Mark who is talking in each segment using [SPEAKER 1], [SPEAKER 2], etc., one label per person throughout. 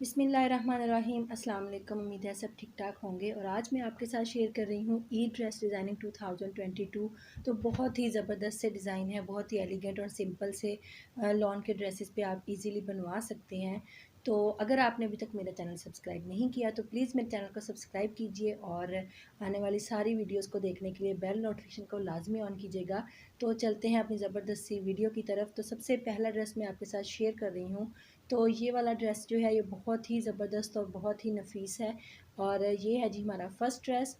[SPEAKER 1] बिस्मिल्लाहिर्रहमानिर्रहीम। अस्सलाम वालेकुम। उम्मीद है सब ठीक ठाक होंगे। और आज मैं आपके साथ शेयर कर रही हूँ ईद ड्रेस डिज़ाइनिंग 2022। तो बहुत ही ज़बरदस्त से डिज़ाइन है, बहुत ही एलिगेंट और सिंपल से लॉन के ड्रेसेस पे आप इजीली बनवा सकते हैं। तो अगर आपने अभी तक मेरा चैनल सब्सक्राइब नहीं किया तो प्लीज़ मेरे चैनल को सब्सक्राइब कीजिए और आने वाली सारी वीडियोस को देखने के लिए बेल नोटिफिकेशन को लाजमी ऑन कीजिएगा। तो चलते हैं अपनी ज़बरदस्त सी वीडियो की तरफ। तो सबसे पहला ड्रेस मैं आपके साथ शेयर कर रही हूँ। तो ये वाला ड्रेस जो है ये बहुत ही ज़बरदस्त और बहुत ही नफीस है। और ये है जी हमारा फर्स्ट ड्रेस।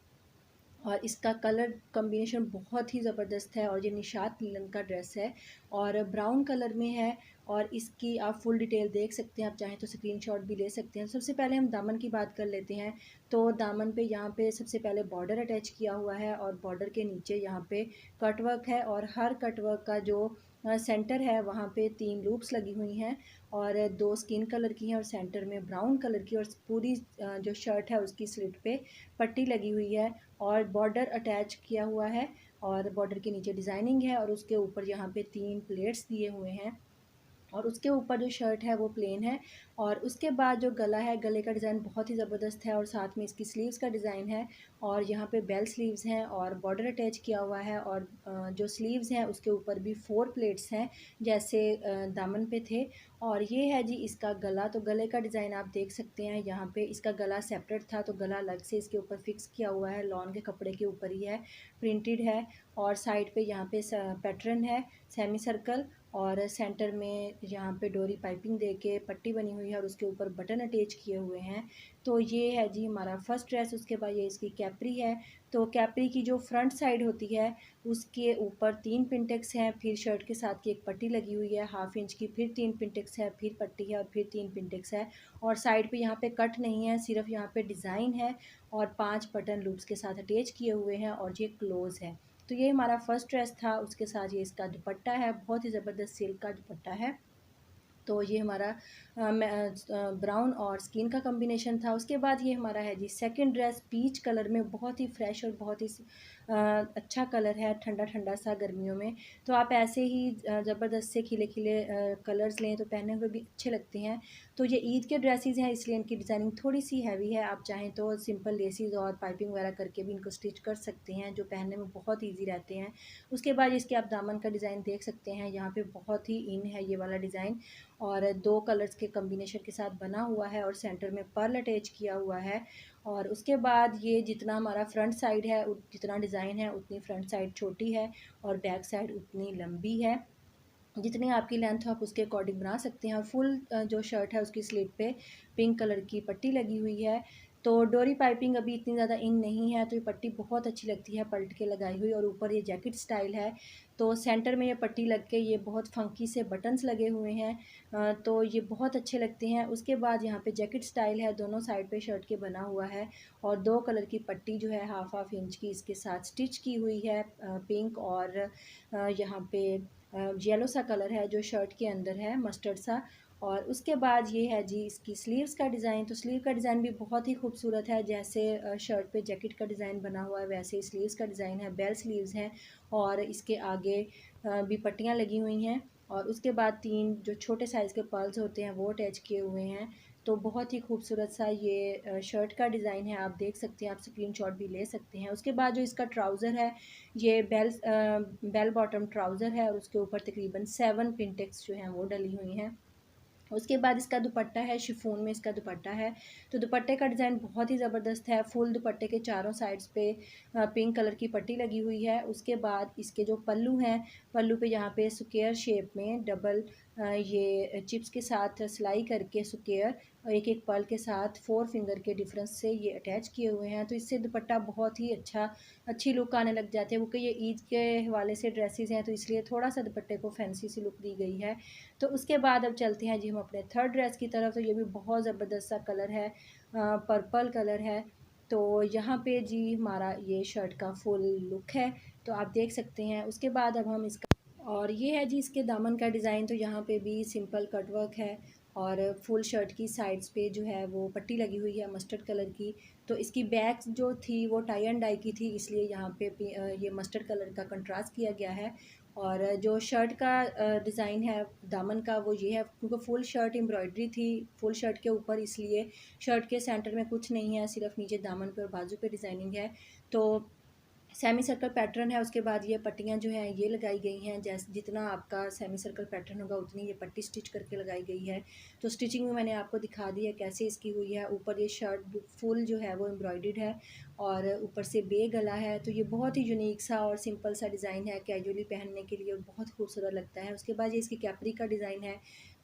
[SPEAKER 1] और इसका कलर कॉम्बिनेशन बहुत ही ज़बरदस्त है और ये निशात नीलन का ड्रेस है और ब्राउन कलर में है। और इसकी आप फुल डिटेल देख सकते हैं, आप चाहें तो स्क्रीनशॉट भी ले सकते हैं। सबसे पहले हम दामन की बात कर लेते हैं। तो दामन पे यहाँ पे सबसे पहले बॉर्डर अटैच किया हुआ है और बॉर्डर के नीचे यहाँ पे कटवर्क है और हर कटवर्क का जो सेंटर है वहाँ पे 3 लूप्स लगी हुई हैं और 2 स्किन कलर की हैं और सेंटर में ब्राउन कलर की। और पूरी जो शर्ट है उसकी स्लिट पे पट्टी लगी हुई है और बॉर्डर अटैच किया हुआ है और बॉर्डर के नीचे डिज़ाइनिंग है और उसके ऊपर यहाँ पे 3 प्लेट्स दिए हुए हैं और उसके ऊपर जो शर्ट है वो प्लेन है। और उसके बाद जो गला है, गले का डिज़ाइन बहुत ही ज़बरदस्त है और साथ में इसकी स्लीव्स का डिज़ाइन है और यहाँ पे बेल स्लीव्स हैं और बॉर्डर अटैच किया हुआ है। और जो स्लीव्स हैं उसके ऊपर भी 4 प्लेट्स हैं जैसे दामन पे थे। और ये है जी इसका गला। तो गले का डिज़ाइन आप देख सकते हैं, यहाँ पे इसका गला सेपरेट था तो गला अलग से इसके ऊपर फिक्स किया हुआ है, लॉन के कपड़े के ऊपर ही है, प्रिंटेड है। और साइड पे यहाँ पे पैटर्न है सेमी सर्कल और सेंटर में यहाँ पे डोरी पाइपिंग देके पट्टी बनी हुई है और उसके ऊपर बटन अटैच किए हुए हैं। तो ये है जी हमारा फर्स्ट ड्रेस। उसके बाद ये इसकी कैपरी है। तो कैपरी की जो फ्रंट साइड होती है उसके ऊपर 3 पिंटेक्स हैं, फिर शर्ट के साथ की एक पट्टी लगी हुई है 1/2 इंच की, फिर 3 पिंटेक्स है, फिर पट्टी है और फिर 3 पिंटेक्स है। और साइड पे यहाँ पे कट नहीं है, सिर्फ यहाँ पे डिज़ाइन है और 5 बटन लूप्स के साथ अटैच किए हुए हैं और ये क्लोज है। तो ये हमारा फर्स्ट ड्रेस था। उसके साथ ये इसका दुपट्टा है, बहुत ही ज़बरदस्त सिल्क का दुपट्टा है। तो ये हमारा ब्राउन और स्किन का कॉम्बिनेशन था। उसके बाद ये हमारा है जी सेकंड ड्रेस, पीच कलर में, बहुत ही फ्रेश और बहुत ही अच्छा कलर है, ठंडा ठंडा सा गर्मियों में। तो आप ऐसे ही ज़बरदस्त से खिले खिले कलर्स लें तो पहने हुए भी अच्छे लगते हैं। तो ये ईद के ड्रेसेस हैं इसलिए इनकी डिज़ाइनिंग थोड़ी सी हैवी है। आप चाहें तो सिंपल लेसिस और पाइपिंग वगैरह करके भी इनको स्टिच कर सकते हैं जो पहनने में बहुत ईजी रहते हैं। उसके बाद इसके आप दामन का डिज़ाइन देख सकते हैं, यहाँ पे बहुत ही इन है ये वाला डिज़ाइन और 2 कलर्स के कॉम्बिनेशन के साथ बना हुआ है और सेंटर में पर्ल अटैच किया हुआ है। और उसके बाद ये जितना हमारा फ्रंट साइड है जितना डिज़ाइन है उतनी फ्रंट साइड छोटी है और बैक साइड उतनी लंबी है। जितनी आपकी लेंथ हो आप उसके अकॉर्डिंग बना सकते हैं। और फुल जो शर्ट है उसकी स्लीव पे पिंक कलर की पट्टी लगी हुई है। तो डोरी पाइपिंग अभी इतनी ज़्यादा इन नहीं है तो ये पट्टी बहुत अच्छी लगती है पलट के लगाई हुई। और ऊपर ये जैकेट स्टाइल है तो सेंटर में ये पट्टी लग के ये बहुत फंकी से बटन्स लगे हुए हैं। तो ये बहुत अच्छे लगते हैं। उसके बाद यहाँ पे जैकेट स्टाइल है, दोनों साइड पे शर्ट के बना हुआ है और 2 कलर की पट्टी जो है 1/2 इंच की इसके साथ स्टिच की हुई है, पिंक और यहाँ पे येलो सा कलर है जो शर्ट के अंदर है, मस्टर्ड सा। और उसके बाद ये है जी इसकी स्लीव्स का डिज़ाइन। तो स्लीव का डिज़ाइन भी बहुत ही खूबसूरत है, जैसे शर्ट पे जैकेट का डिज़ाइन बना हुआ है वैसे ही स्लीव्स का डिज़ाइन है, बेल स्लीव्स हैं और इसके आगे भी पट्टियाँ लगी हुई हैं। और उसके बाद 3 जो छोटे साइज़ के पर्ल्स होते हैं वो अटैच किए हुए हैं। तो बहुत ही खूबसूरत सा ये शर्ट का डिज़ाइन है, आप देख सकते हैं, आप स्क्रीनशॉट भी ले सकते हैं। उसके बाद जो इसका ट्राउज़र है ये बेल बॉटम ट्राउज़र है और उसके ऊपर तकरीबन 7 पिंटेक्स जो हैं वो डली हुई हैं। उसके बाद इसका दुपट्टा है, शिफॉन में इसका दुपट्टा है। तो दुपट्टे का डिज़ाइन बहुत ही ज़बरदस्त है। फुल दुपट्टे के चारों साइड्स पे पिंक कलर की पट्टी लगी हुई है। उसके बाद इसके जो पल्लू हैं, पल्लू पे यहाँ पे स्क्वायर शेप में डबल ये चिप्स के साथ सिलाई करके स्क्वायर और एक एक पर्ल के साथ 4 फिंगर के डिफरेंस से ये अटैच किए हुए हैं। तो इससे दुपट्टा बहुत ही अच्छी लुक आने लग जाती है, क्योंकि ये ईद के हवाले से ड्रेसेस हैं तो इसलिए थोड़ा सा दुपट्टे को फैंसी सी लुक दी गई है। तो उसके बाद अब चलते हैं जी हम अपने थर्ड ड्रेस की तरफ। तो ये भी बहुत ज़बरदस्त सा कलर है, पर्पल कलर है। तो यहाँ पे जी हमारा ये शर्ट का फुल लुक है, तो आप देख सकते हैं। उसके बाद अब हम इसका और ये है जी इसके दामन का डिज़ाइन। तो यहाँ पे भी सिंपल कटवर्क है और फुल शर्ट की साइड्स पे जो है वो पट्टी लगी हुई है मस्टर्ड कलर की। तो इसकी बैक जो थी वो टाई एंड डाई की थी, इसलिए यहाँ पे ये मस्टर्ड कलर का कंट्रास्ट किया गया है। और जो शर्ट का डिज़ाइन है दामन का वो ये है, क्योंकि फुल शर्ट एम्ब्रॉयडरी थी फुल शर्ट के ऊपर, इसलिए शर्ट के सेंटर में कुछ नहीं है, सिर्फ नीचे दामन पे और बाजू पे डिज़ाइनिंग है। तो सेमी सर्कल पैटर्न है। उसके बाद ये पट्टियाँ जो हैं ये लगाई गई हैं, जैसे जितना आपका सेमी सर्कल पैटर्न होगा उतनी ये पट्टी स्टिच करके लगाई गई है। तो स्टिचिंग में मैंने आपको दिखा दी है कैसे इसकी हुई है। ऊपर ये शर्ट फुल जो है वो एम्ब्रॉयडर्ड है और ऊपर से बे गला है। तो ये बहुत ही यूनिक सा और सिंपल सा डिज़ाइन है, कैजुअली पहनने के लिए बहुत खूबसूरत लगता है। उसके बाद ये इसकी कैपरी का डिज़ाइन है।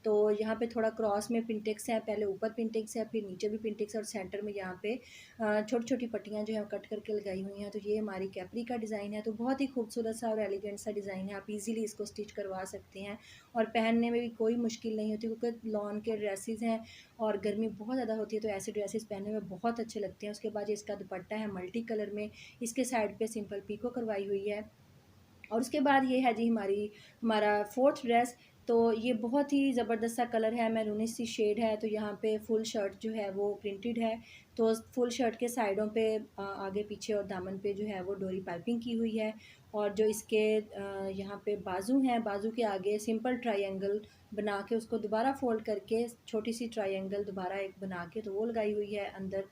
[SPEAKER 1] तो यहाँ पे थोड़ा क्रॉस में पिंटेक्स है, पहले ऊपर पिंटेक्स है फिर नीचे भी पिंटेक्स है और सेंटर में यहाँ पे छोटी छोटी पट्टियाँ जो है कट करके लगाई हुई हैं। तो ये हमारी कैपरी का डिज़ाइन है। तो बहुत ही खूबसूरत सा और एलिगेंट सा डिज़ाइन है, आप इजीली इसको स्टिच करवा सकते हैं और पहनने में भी कोई मुश्किल नहीं होती, क्योंकि लॉन के ड्रेसेस हैं और गर्मी बहुत ज़्यादा होती है, तो ऐसे ड्रेसेस पहनने में बहुत अच्छे लगते हैं। उसके बाद इसका दुपट्टा है मल्टी कलर में, इसके साइड पे सिंपल पीको करवाई हुई है। और उसके बाद ये है जी हमारा फोर्थ ड्रेस। तो ये बहुत ही ज़बरदस्त सा कलर है, मैरून सी शेड है। तो यहाँ पे फुल शर्ट जो है वो प्रिंटेड है। तो फुल शर्ट के साइडों पे आगे पीछे और दामन पे जो है वो डोरी पाइपिंग की हुई है। और जो इसके यहाँ पे बाजू हैं, बाजू के आगे सिंपल ट्रायंगल बना के उसको दोबारा फोल्ड करके छोटी सी ट्रायंगल दोबारा एक बना के तो वो लगाई हुई है। अंदर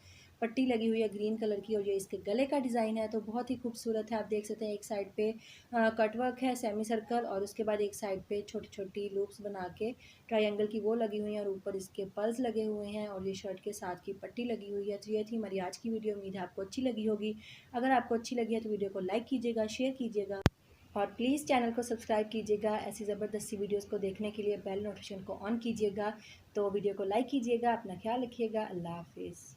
[SPEAKER 1] पट्टी लगी हुई है ग्रीन कलर की और ये इसके गले का डिज़ाइन है। तो बहुत ही खूबसूरत है, आप देख सकते हैं। एक साइड पे कटवर्क है सेमी सर्कल और उसके बाद एक साइड पे छोटी छोटी लूप्स बना के ट्रायंगल की वो लगी हुई हैं और ऊपर इसके पर्ल्स लगे हुए हैं और ये शर्ट के साथ की पट्टी लगी हुई है। तो ये थी हमारी आज की वीडियो, उम्मीद है आपको अच्छी लगी होगी। अगर आपको अच्छी लगी है तो वीडियो को लाइक कीजिएगा, शेयर कीजिएगा और प्लीज़ चैनल को सब्सक्राइब कीजिएगा। ऐसी ज़बरदस्त सी वीडियोज़ को देखने के लिए बेल नोटिफिकेशन को ऑन कीजिएगा। तो वीडियो को लाइक कीजिएगा, अपना ख्याल रखिएगा, अल्लाह हाफिज़।